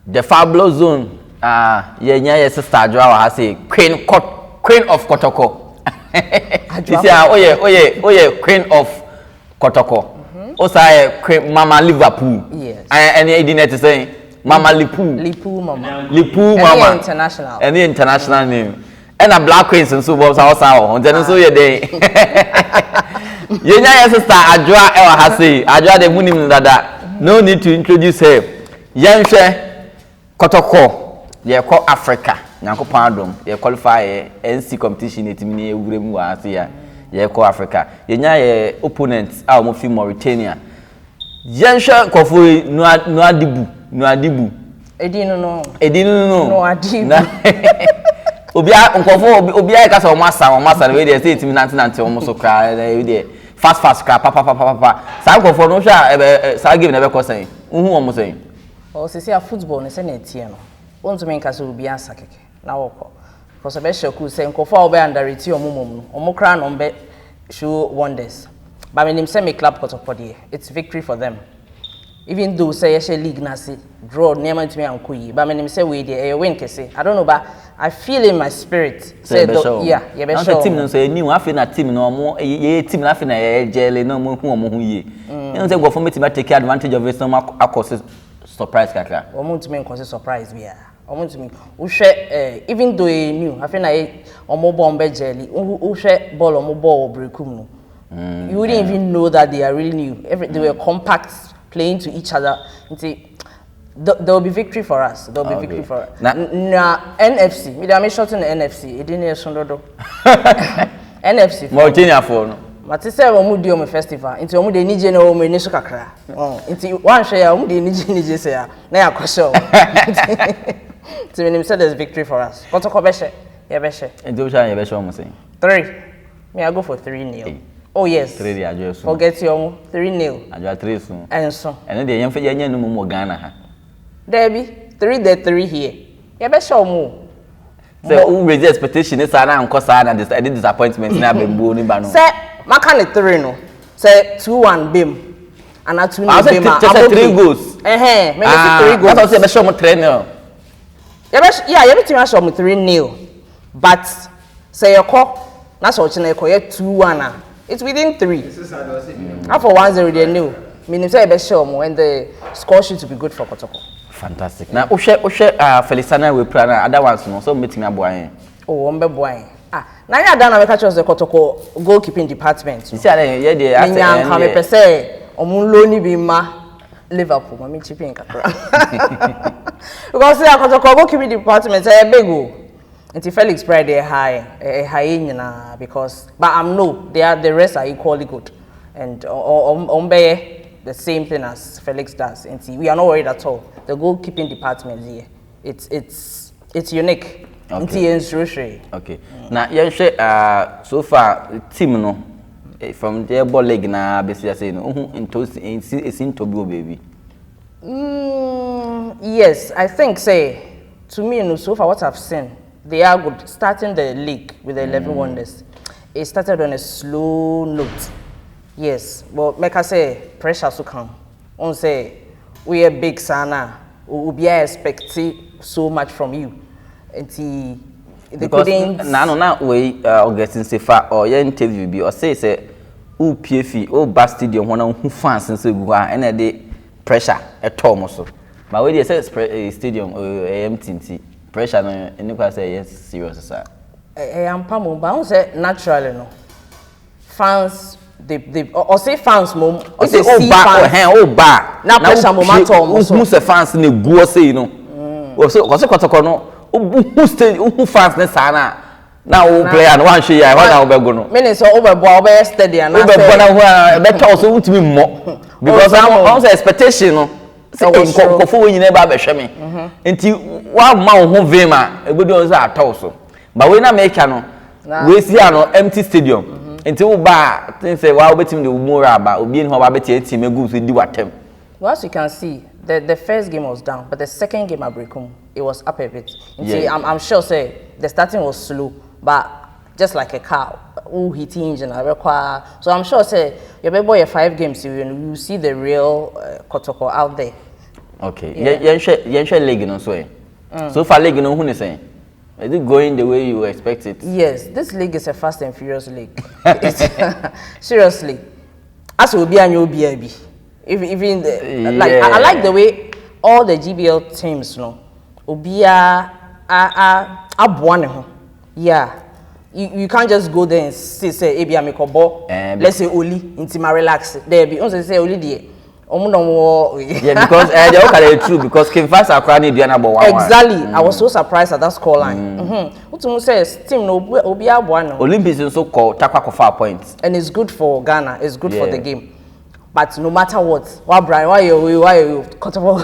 The fabulous zone. Yeah, sister Adwoa has a Queen of Kotoko. You see, oh yeah, Queen of Kotoko. Also, Queen Mama Liverpool. Yes. And you didn't say Mama Lipu. Lipu Mama. International. Any international name. And a black queen and so was also on. Then so your day. Yeah, sister Adwoa has a Adwoa the Munim Dada. No need to introduce her. Yanshe Kotoko. They call Africa. Nyanko Pandom. They qualify NC competition. It means we are here. They call Africa. They opponents. Our Mofi Mauritania. Yansha Kofu Nouadhibou. Edino no. Nouadhibou. Obia kasa o massa we dey say team 1990 almost so cry dey fast cry papa sa nkofo no hwa sa game na be kosan uhu omo say o se say football ne say na tie no wonto men kasa obi asa keke na woko because be shaku say nkofo obe underrate omo mom no omo kra no be show wonders but when him say me club Kotoko there it's victory for them even though say yeshe league na say draw near man to me ankoyi but when him say we there win kese I don't know but I feel in my spirit. Say yeah, be sure. Team no say new afi na team no mo ye team na afi na ye jele no mo hu omo hu ye. You say go for me to take advantage of it no akose surprise kakra. Omo to me cause surprise bia. Omo to me wo hwe even though e new afi na ye omo bombe jele wo hwe ball omo ball breakum no. You wouldn't even know that they are really new. They were compact playing to each other. There will be victory for us. There will be victory for us. Nah, NFC. Me dey short in the NFC. It didn't sondodo. NFC. Mauritania for no. Mati say omu di omu festival. Inti omu dey nije na omu eni so kakra. Inti wan hwe ya omu dey nije say ya. Na ya kwasho. So when him said there's victory for us. Kotoko beshe. Yeah beshe. Inti o sha ye beshe omu say. 3. Me I go for 3-0. Oh yes. 3 dey Adwoa so. Forget your omu 3-0. Adwoa 3 so. Enso. Eno dey yemfa yenye no mo Ghana ha. Debbie, 3 there, 3 here. You better show more. So, who raise expectation? It's an and disappointment. Now, be born in Bano. Say, my kind of 3 no. Say 2-1 bim. And not 2-0 bim. Just 3 goals. Maybe 3 goals. That's what show me 3-0. Yeah, everything show me 3-0. But say your call. That's what you call 2-1. It's within 3. After 1-0, they knew. Meaning say be sure when the score sheet to be good for Kotoko. Fantastic. Now, Oshe Felicana we plan other ones no so meeting aboy. Oh, ombe boy. Na ya dana we catch us the Kotoko goalkeeping department. You see yeah dey ask am come pe say omun loni bi ma Liverpool ma me chipping kakra. Because say Kotoko goalkeeping department say big go. Until Felix Pride they high nyina because but I'm no the rest are equally good and ombe the same thing as Felix does. And see, we are not worried at all. The goalkeeping department here, it's unique. Okay. Okay. Now, yeah, so far team no from their ball leg na basically say no. It's in Togo baby. Yes, I think say to me no. So far, what I've seen, they are good. Starting the league with the 11 wonders, it started on a slow note. Yes, but make I say pressure to come. On say we are big sana. We be expecting so much from you. And they couldn't. Now we getting say far or your interview be or say who PFE oh bad stadium one who fans and say go and the pressure at all so. But when they say stadium empty pressure no any say yes serious sir. I'm pamu, but I say naturally no. Fans. They or say fans mom or say oh ba na pressure momentum who say fans ne go say you know or say Kotoko no who stay who fans ne sana na who player no wan hwe ya why na wo be go no me so obebo obe stadium na say obebo na who be talk so wutimi mo because I'm say expectation no say nkofo we nyina ba be hwe me enti wa ma wo ho vema ebedo say atọ so but we na make no we see no empty stadium. Until ba things say wow betim the more about obi en ho ba betie team egu so di watem. Well, as you can see, the first game was down, but the second game at Brekum, it was up a bit. Yeah. I'm sure say the starting was slow, but just like a car, hit engine require. So I'm sure say your boy 5 games you see the real Kotoko out there. Okay. Yeah. League no so. So far league no who is saying? Is it going the way you expect it? Yes, this league is a fast and furious league. Seriously. As will be and you'll be even like I like the way all the GBL teams Obia yeah. You can't just go there and say Ebia Mekobo. Let's say Oli intima relax. There be say Oli there. Yeah, because they all carry true because Kim Fast are crying Diana Bo. Exactly. I was so surprised at that scoreline. What says team no Obia Buano. Olympics also called Takwa 5 points. And it's good for Ghana, it's good for the game. But no matter what, Brian, why you Kotoko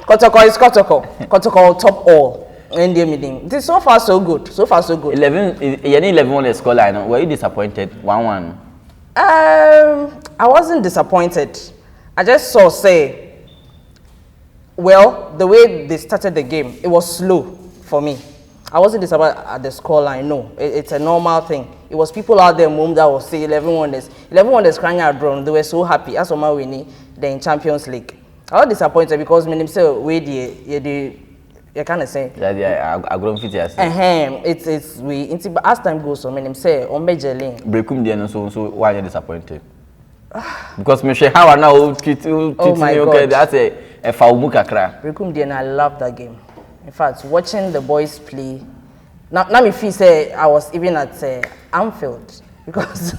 Kotoko is Kotoko top all. In the meeting. This so far so good. 11 on the scoreline. Were you disappointed? 1-1. I wasn't disappointed. I just saw the way they started the game, it was slow for me. I wasn't disappointed at the scoreline. No, it's a normal thing. It was people out there that was say 11 wonders. 11 wonders crying out drawn. They were so happy. As Oma winning the Champions League. I was disappointed because when say you can't say. Yeah, I grown fit yes. It's as time goes on, when say on major lane. Breakum the so why are you disappointed? Because me how I now treat you okay. That's a foul mukakra. Breakum the I love that game. In fact, watching the boys play. Now me feel say I was even at Anfield because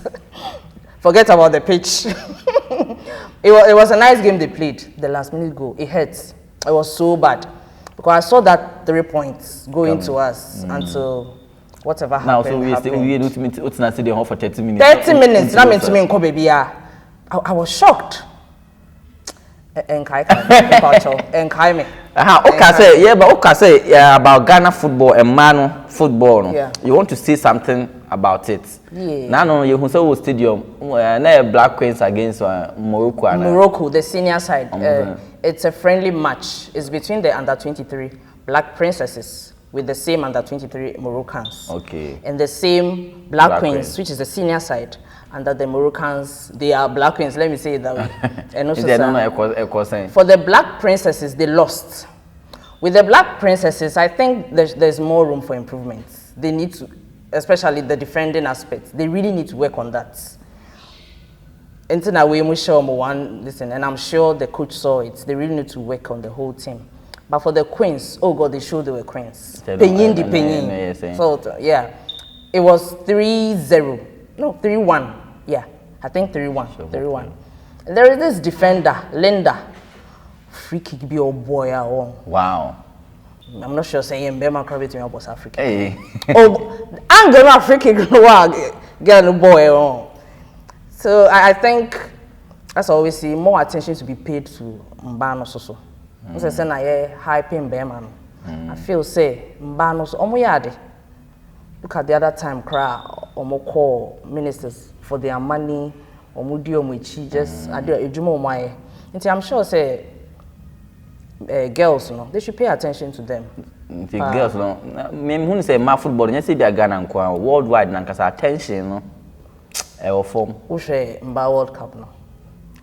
forget about the pitch. it was a nice game they played. The last minute goal, it hurts. It was so bad. Because I saw that 3 points going to us until whatever happened. Now, so we not sitting home for 30 minutes. 30 minutes. That meant to me, baby. I was shocked. Okay, about Ghana football and Manu football. Yeah. You want to see something about it. Yeah. Now, you say stadium. Black Queens against Morocco. Morocco, the senior side. It's a friendly match. It's between the under-23 Black Princesses with the same under-23 Moroccans. Okay. And the same Black Queens, which is the senior side, and that the Moroccans, they are Black Queens. Let me say it that way. And also, for the Black Princesses, they lost. With the Black Princesses, I think there's more room for improvement. They need to, especially the defending aspect, they really need to work on that. And I'm sure the coach saw it. They really need to work on the whole team. But for the Queens, oh God, they showed they were Queens. Penyin. So, yeah. It was 3-0. No, 3-1. Yeah. I think 3-1. Sure, 3-1. There is this defender, Linda. Free kick be your boy. Wow. I'm not sure saying Bema Krabit in West Africa. Hey. Oh, I'm going to free kick get a boy. So I think, as I always see, more attention to be paid to Mbano Soso. I say na high paying Bema. I feel say Mbano so omoyade. Look at the other time cry call ministers for their money omudi omuchi just adio ejumo omaye. I'm sure say girls they should pay attention to them. The girls me who say ma football you say they are Ghana nkwa worldwide nankasa attention no form. Who say Mba World Cup no?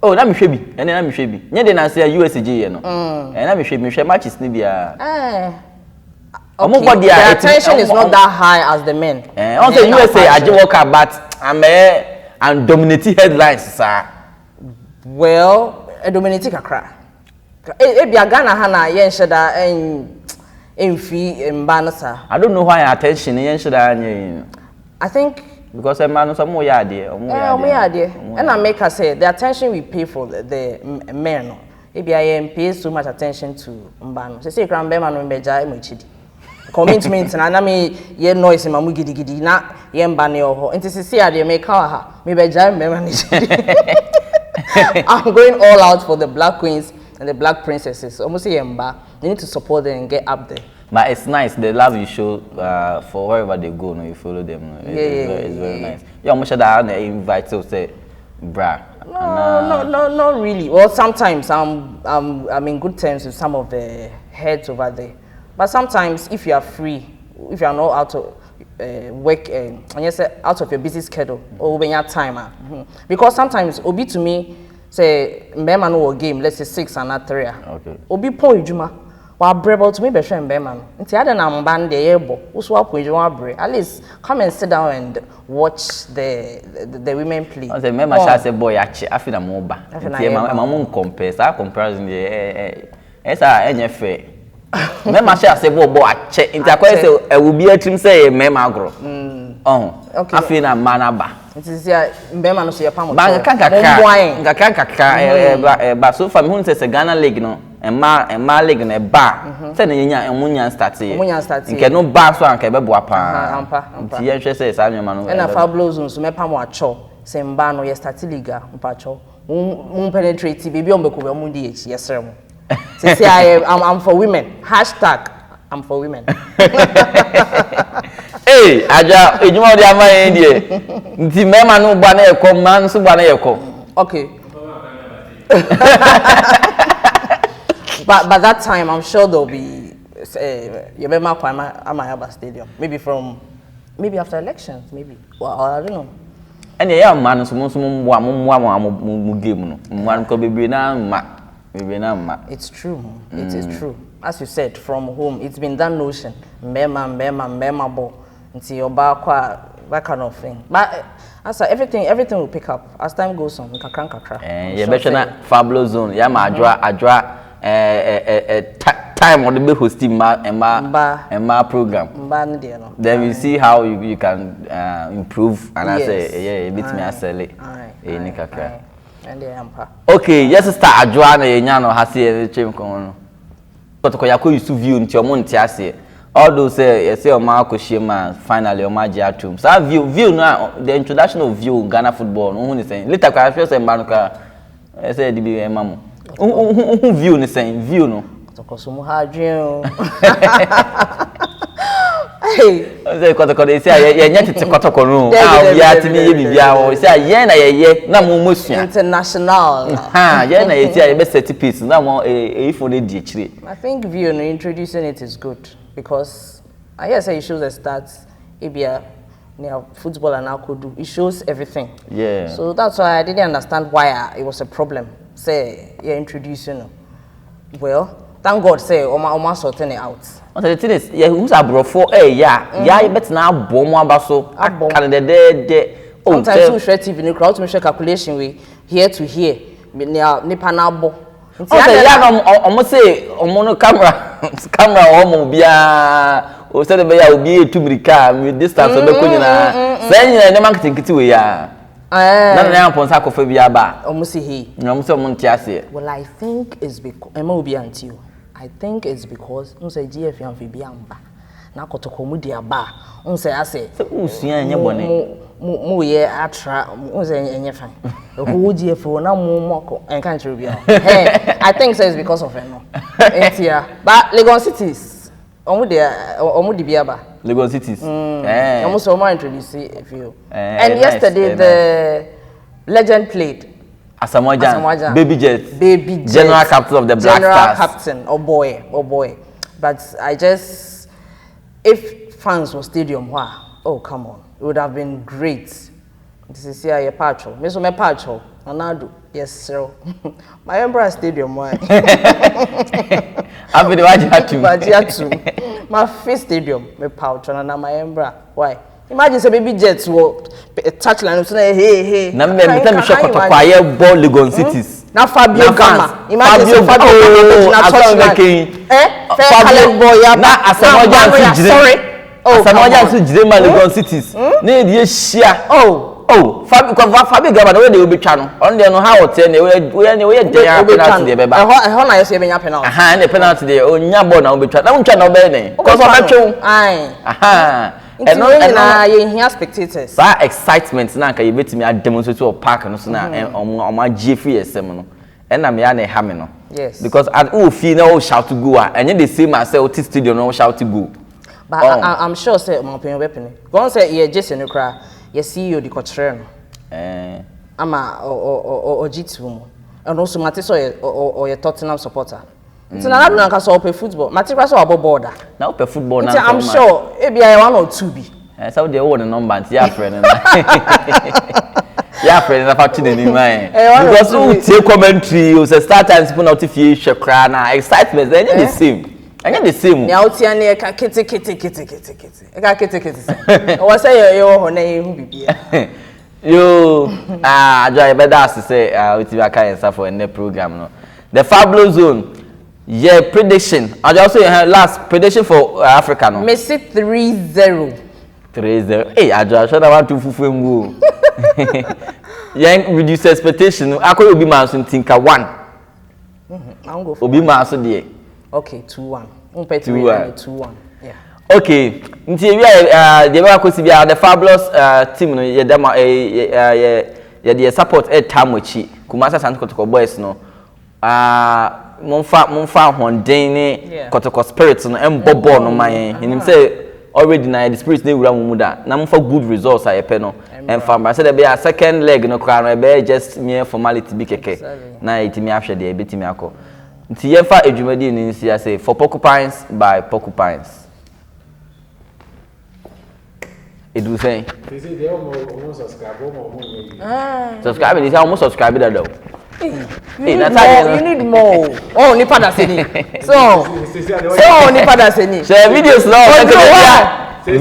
Oh, na me hwe bi. Ene na me hwe bi. Nye de na say USG ye no. Na me hwe matches ni bia. Okay. The attention is not that high as the men. Also USA Adwoa Kotoko but I'm dominating headlines sir. Well, dominating kakra. E bia Ghana ha na ye nheda enfi Mba no sir. I don't know why attention ye nheda anye. I think because man some more yade and I make her say the attention we pay for the men ABIM pays so much attention to Mbano. Say Krambe man mbeja emochidi commitment na me ye noise mamu gidi na ye mbane oho enti sisi ade make ha me beja mbema ni. I'm going all out for the Black Queens and the Black Princesses. Almost say Mba, they need to support them and get up there. But it's nice, the love you show for wherever they go, no, you follow them. No. It's very nice. Yeah, I'm sure that I invite you say, brah. No, not really. Well, sometimes I'm in good terms with some of the heads over there. But sometimes, if you are free, if you are not out of work, and you say out of your busy schedule or when you have time, because sometimes obi to me say mbema no game let's say 6 and 3 okay obi pon ejuma wa brable to me be hwe mbema no nti ade na mba nde yebo uso apon ejuma abre at least come and sit down and watch the women play I say mbema sha say boy ache afi na mo ba nti ma mo compare sa comparison dey esa enye fe mbema sha say boy ache nti akwai say ewubi atrim say mbema agro okay afi na mana ba nti sia mbema no so ye pam ba kanka ba so fa me hu say Ghana league no Emma league na ba say na yenya emunya start nke no ba so anka be boa pa nti ye hwe say sa nyoma no na Fabulous nso me pam acho say mba no ye start league mpa acho mun penetrate baby on be ko be mun di echi yesere mo say I'm for women #I'm for women hey aja ejuma odi ama yen die nti mema no gba na yeko man so gba na yeko okay but that time I'm sure there'll be Yebema Kwama Amayaba Stadium maybe after elections maybe well I don't know and yeah man so mo game no man ko bebre na ma it's true it is true as you said from home it's been that notion mbema bo until oba kwa that kind of thing but as everything will pick up as time goes on kakra you better na Fabulous zone ya ma adwa time on the be hosting ma program then we see how you can improve and I say yeah bit me asele ni kakra and ampa okay yes start adwa na yenya no hase chem kon no Kotoko yakọ use view nti omo nti ase all those say o ma akoshima finally o ma ji atum sa view no the introduction of view Ghana football no hu ni say later ka feel say manu ka say di bi emamu view ni say view no Kotoko so mu ha dwen hey say Kotoko dey say ye nya tete Kotoko no we atimi ye bibia o say ye na ye na mo mosua international ye na ye say ye be set piece na mo if on dey chire I think view no introducing it is good because I hear say it shows the stats ebia near football and alcohol it shows everything yeah so that's why I didn't understand why it was a problem say you're introducing well thank God say Oma sorting it out. The thing is, yeah, who's a bro for yeah, bet now bomb abaso. Can the sometimes we share TV no crowd to make calculation we here to here. Nipa na bo. Yeah, almost say omono camera omo bia. O say be ya obi etumrika with distance obeko nyina. Say nyina ne marketing kiti we ya. Na na amponsa kofa bia ba. Almost he. Almost omo ntiase. Well, I think it's because Emma obi anti I think it's because say GF amfibiamba na Kotoko mu dia ba say ase usua enye bone mu ye atra say enye fine who GF na mu moko enkan tru bia I think so it's because of no entia but Lagos cities omu di bia ba Lagos cities almost so more introduce a few and yesterday the legend played Asamoah Baby Jet, General Captain of the Black General Stars. Captain, oh boy. But if fans were stadium, wow, oh come on, it would have been great. This is here a patcho. Me so me patcho, Anadu, yes sir. My Emperor Stadium, why? I'm the Wajiatu. My first stadium, me patcho, and my Emperor, why? Imagine say Baby Jets will touchline say hey. Na me shock Kotoko aye ball Lagos cities. Na Fabio Gama. Imagine say Fabio na touchline. Fabio boy ya na Asamoah jire. Sorry. Asamoah jire ma Lagos cities. Na e die hia. Fabio Gama na we dey obetwa no. On dey no how hotel na we dey penalty dey beba. Ehon na yes e benya penalty. Na penalty dey onya ball na obetwa. Na untwa na obe ne. Cause obetwa. Ai. And you hear spectators. That excitement na nka yebetimi demonstrate or park no so na omo GFE SM no. And na me ya na ha me no. Yes. Because at who feel na o shout to go and you the same as say o studio no shout to go. But I'm sure say my opinion weapon. Go say you just no cry. You CEO the coach no. Ama o G2 mo. And also Mate so or your Tottenham supporter. It's another one can so play football. Material so about border. Now play football now. I'm sure maybe I 1 or 2 be. So they own the number and your friend. Yeah, friend, na party ni man. Because we take commentary, o say start times people not feel shekra na excitement, they the same. I get the same. Nya otia na e ka kete. E ka kete. O say you ho na e hu bibia. Yo, Adwoa better say we be aka answer for in the program no. The Fabulous Zone. Yeah, prediction. I just say last prediction for Africa no. Messi 3-0. 3-0. Hey, Adwoa, should I want to fufu ngo. Yang reduce expectation. Akọ obi man so think 1. I'm go for obi man so there. Okay, 2-1. 2-1. Yeah. Okay. Nti we the ba ko si bia the Fabulous team no ye dem ye support tamochi. Kumasa Asante Kotoko boys no. Monfa honden ne Kotoko spirits no embobo no man. Him say already na the spirits dey wura mu da. Na monfa good results ayepe no. Emfa say there be a second leg no kra no be just mere formality bi keke. Na itimi ahwe de betimi akọ. Nti ye fa edwumadi ni nsi say for porcupines by porcupines. It will say. They almost subscribe. Subscribe. They say almost subscribe that though. You need more. Oh, ni pada seni. So ni pada seni. Share videos now.